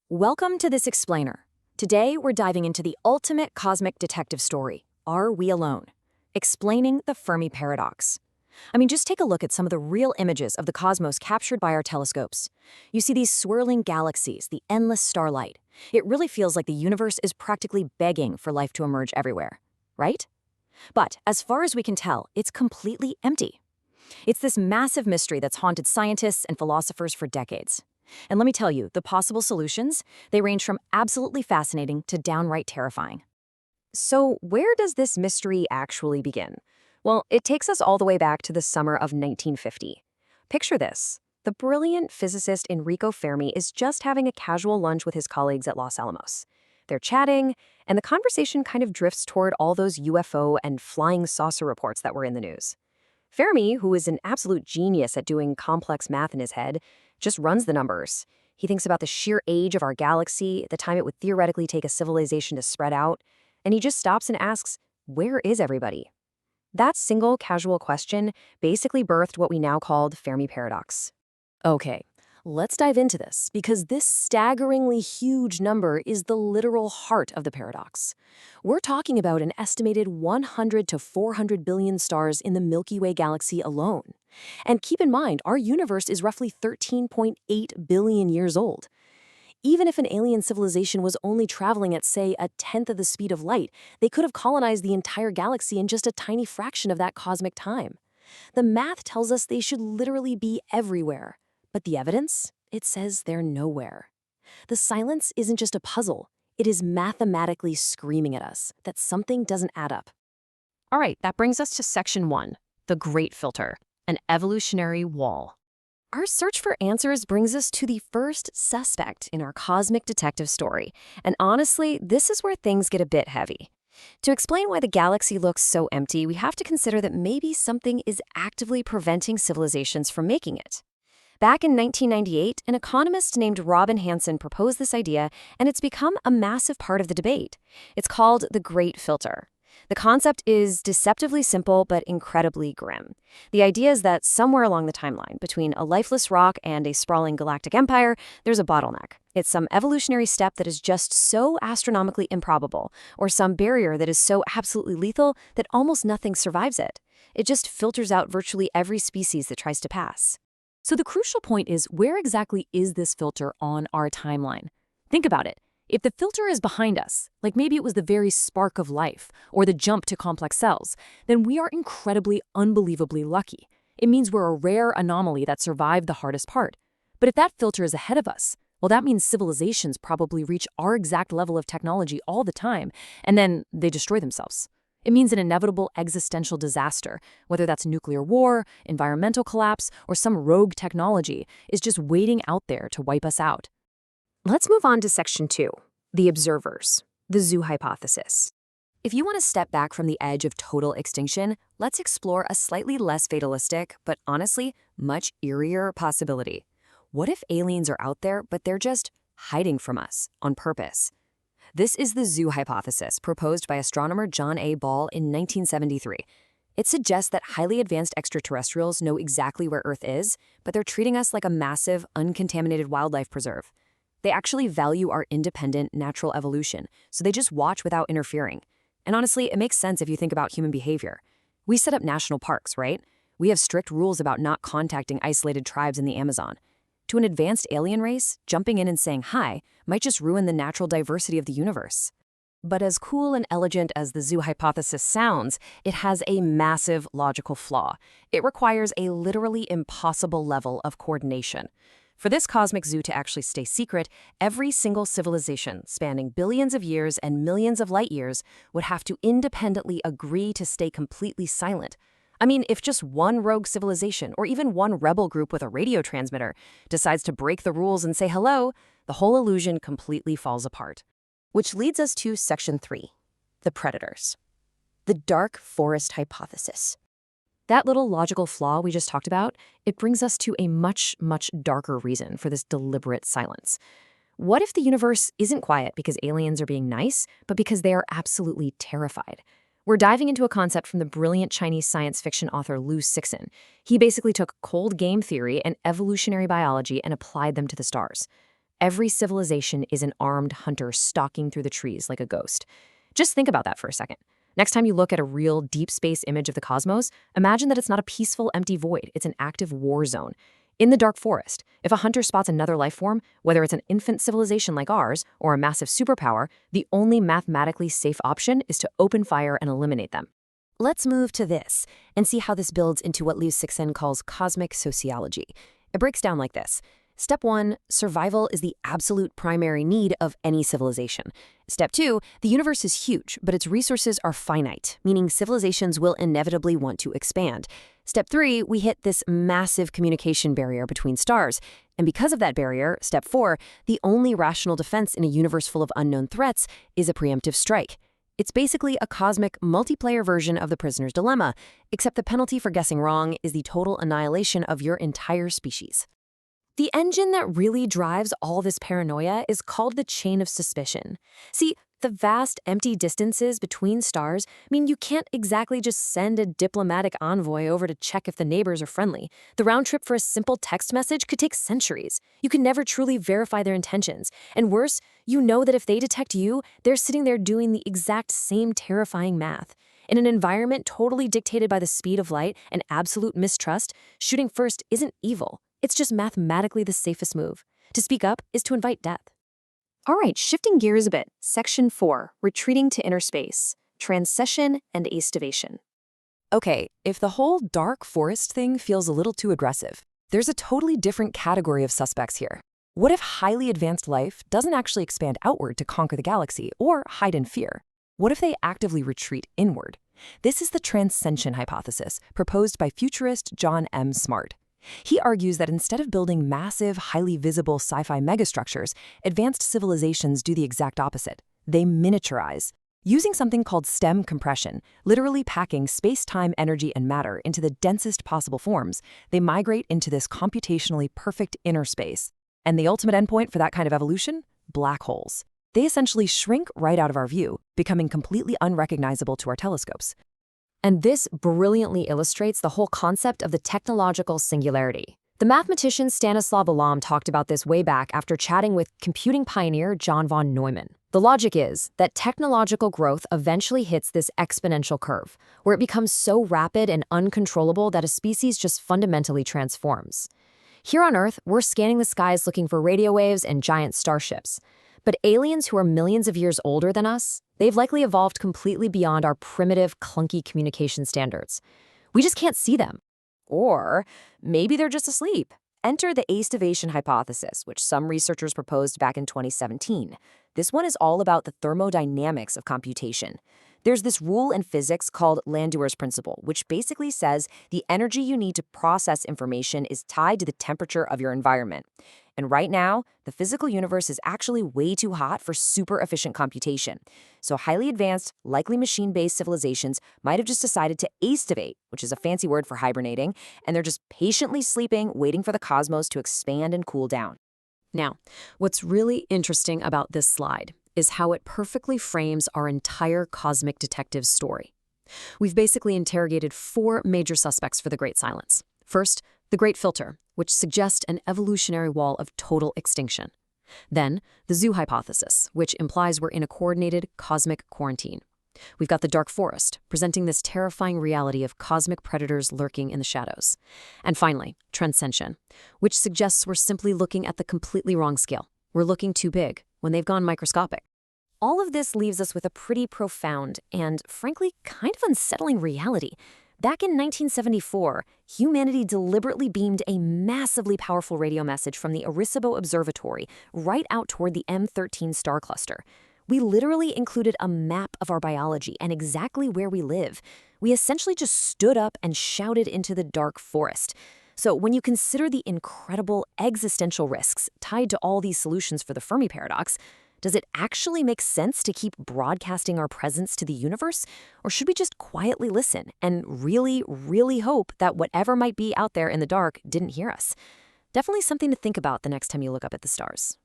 Welcome to this explainer. Today, we're diving into the ultimate cosmic detective story, Are We Alone? Explaining the Fermi Paradox. Just take a look at some of the real images of the cosmos captured by our telescopes. You see these swirling galaxies, the endless starlight. It really feels like the universe is practically begging for life to emerge everywhere, right? But as far as we can tell, it's completely empty. It's this massive mystery that's haunted scientists and philosophers for decades. And let me tell you, the possible solutions, they range from absolutely fascinating to downright terrifying. So, where does this mystery actually begin? Well, it takes us all the way back to the summer of 1950. Picture this. The brilliant physicist Enrico Fermi is just having a casual lunch with his colleagues at Los Alamos. They're chatting, and the conversation kind of drifts toward all those UFO and flying saucer reports that were in the news. Fermi, who is an absolute genius at doing complex math in his head, just runs the numbers. He thinks about the sheer age of our galaxy, the time it would theoretically take a civilization to spread out, and he just stops and asks, where is everybody? That single casual question basically birthed what we now call the Fermi Paradox. Okay, let's dive into this, because this staggeringly huge number is the literal heart of the paradox. We're talking about an estimated 100 to 400 billion stars in the Milky Way galaxy alone. And keep in mind, our universe is roughly 13.8 billion years old. Even if an alien civilization was only traveling at, say, a tenth of the speed of light, they could have colonized the entire galaxy in just a tiny fraction of that cosmic time. The math tells us they should literally be everywhere. But the evidence? It says they're nowhere. The silence isn't just a puzzle. It is mathematically screaming at us that something doesn't add up. All right, that brings us to Section 1, the Great Filter, an evolutionary wall. Our search for answers brings us to the first suspect in our cosmic detective story. And honestly, this is where things get a bit heavy. To explain why the galaxy looks so empty, we have to consider that maybe something is actively preventing civilizations from making it. Back in 1998, an economist named Robin Hanson proposed this idea, and it's become a massive part of the debate. It's called the Great Filter. The concept is deceptively simple but incredibly grim. The idea is that somewhere along the timeline, between a lifeless rock and a sprawling galactic empire, there's a bottleneck. It's some evolutionary step that is just so astronomically improbable, or some barrier that is so absolutely lethal that almost nothing survives it. It just filters out virtually every species that tries to pass. So the crucial point is, where exactly is this filter on our timeline? Think about it. If the filter is behind us, like maybe it was the very spark of life or the jump to complex cells, then we are incredibly, unbelievably lucky. It means we're a rare anomaly that survived the hardest part. But if that filter is ahead of us, well, that means civilizations probably reach our exact level of technology all the time, and then they destroy themselves. It means an inevitable existential disaster, whether that's nuclear war, environmental collapse, or some rogue technology, is just waiting out there to wipe us out. Let's move on to Section 2, the observers, the zoo hypothesis. If you want to step back from the edge of total extinction, let's explore a slightly less fatalistic, but honestly, much eerier possibility. What if aliens are out there, but they're just hiding from us on purpose? This is the zoo hypothesis proposed by astronomer John A. Ball in 1973. It suggests that highly advanced extraterrestrials know exactly where Earth is, but they're treating us like a massive, uncontaminated wildlife preserve. They actually value our independent, natural evolution, so they just watch without interfering. And honestly, it makes sense if you think about human behavior. We set up national parks, right? We have strict rules about not contacting isolated tribes in the Amazon. To an advanced alien race, jumping in and saying hi might just ruin the natural diversity of the universe. But as cool and elegant as the zoo hypothesis sounds, it has a massive logical flaw. It requires a literally impossible level of coordination. For this cosmic zoo to actually stay secret, every single civilization, spanning billions of years and millions of light years, would have to independently agree to stay completely silent. If just one rogue civilization, or even one rebel group with a radio transmitter, decides to break the rules and say hello, the whole illusion completely falls apart. Which leads us to Section 3, the predators. The dark forest hypothesis. That little logical flaw we just talked about, it brings us to a much, much darker reason for this deliberate silence. What if the universe isn't quiet because aliens are being nice, but because they are absolutely terrified? We're diving into a concept from the brilliant Chinese science fiction author Liu Cixin. He basically took cold game theory and evolutionary biology and applied them to the stars. Every civilization is an armed hunter stalking through the trees like a ghost. Just think about that for a second. Next time you look at a real deep space image of the cosmos, imagine that it's not a peaceful, empty void. It's an active war zone. In the dark forest, if a hunter spots another life form, whether it's an infant civilization like ours or a massive superpower, the only mathematically safe option is to open fire and eliminate them. Let's move to this and see how this builds into what Liu Cixin calls cosmic sociology. It breaks down like this. Step 1, survival is the absolute primary need of any civilization. Step 2, the universe is huge, but its resources are finite, meaning civilizations will inevitably want to expand. Step 3, we hit this massive communication barrier between stars. And because of that barrier, step 4, the only rational defense in a universe full of unknown threats is a preemptive strike. It's basically a cosmic multiplayer version of the prisoner's dilemma, except the penalty for guessing wrong is the total annihilation of your entire species. The engine that really drives all this paranoia is called the chain of suspicion. See, the vast, empty distances between stars mean you can't exactly just send a diplomatic envoy over to check if the neighbors are friendly. The round trip for a simple text message could take centuries. You can never truly verify their intentions. And worse, you know that if they detect you, they're sitting there doing the exact same terrifying math. In an environment totally dictated by the speed of light and absolute mistrust, shooting first isn't evil. It's just mathematically the safest move. To speak up is to invite death. All right, shifting gears a bit. Section 4, retreating to inner space, transcession and aestivation. Okay, if the whole dark forest thing feels a little too aggressive, there's a totally different category of suspects here. What if highly advanced life doesn't actually expand outward to conquer the galaxy or hide in fear? What if they actively retreat inward? This is the transcension hypothesis proposed by futurist John M. Smart. He argues that instead of building massive, highly visible sci-fi megastructures, advanced civilizations do the exact opposite. They miniaturize. Using something called STEM compression, literally packing space-time, energy, and matter into the densest possible forms, they migrate into this computationally perfect inner space. And the ultimate endpoint for that kind of evolution? Black holes. They essentially shrink right out of our view, becoming completely unrecognizable to our telescopes. And this brilliantly illustrates the whole concept of the technological singularity. The mathematician Stanislav Alam talked about this way back after chatting with computing pioneer John von Neumann. The logic is that technological growth eventually hits this exponential curve, where it becomes so rapid and uncontrollable that a species just fundamentally transforms. Here on Earth, we're scanning the skies looking for radio waves and giant starships. But aliens who are millions of years older than us, they've likely evolved completely beyond our primitive, clunky communication standards. We just can't see them. Or maybe they're just asleep. Enter the aestivation hypothesis, which some researchers proposed back in 2017. This one is all about the thermodynamics of computation. There's this rule in physics called Landauer's principle, which basically says the energy you need to process information is tied to the temperature of your environment. And right now, the physical universe is actually way too hot for super efficient computation. So highly advanced, likely machine-based civilizations might have just decided to aestivate, which is a fancy word for hibernating, and they're just patiently sleeping, waiting for the cosmos to expand and cool down. Now, what's really interesting about this slide is how it perfectly frames our entire cosmic detective story. We've basically interrogated 4 major suspects for the Great Silence. First, the Great Filter, which suggests an evolutionary wall of total extinction. Then, the zoo hypothesis, which implies we're in a coordinated cosmic quarantine. We've got the dark forest, presenting this terrifying reality of cosmic predators lurking in the shadows. And finally, transcension, which suggests we're simply looking at the completely wrong scale. We're looking too big when they've gone microscopic. All of this leaves us with a pretty profound and, frankly, kind of unsettling reality. Back in 1974, humanity deliberately beamed a massively powerful radio message from the Arecibo Observatory right out toward the M13 star cluster. We literally included a map of our biology and exactly where we live. We essentially just stood up and shouted into the dark forest. So when you consider the incredible existential risks tied to all these solutions for the Fermi Paradox, does it actually make sense to keep broadcasting our presence to the universe? Or should we just quietly listen and really, really hope that whatever might be out there in the dark didn't hear us? Definitely something to think about the next time you look up at the stars.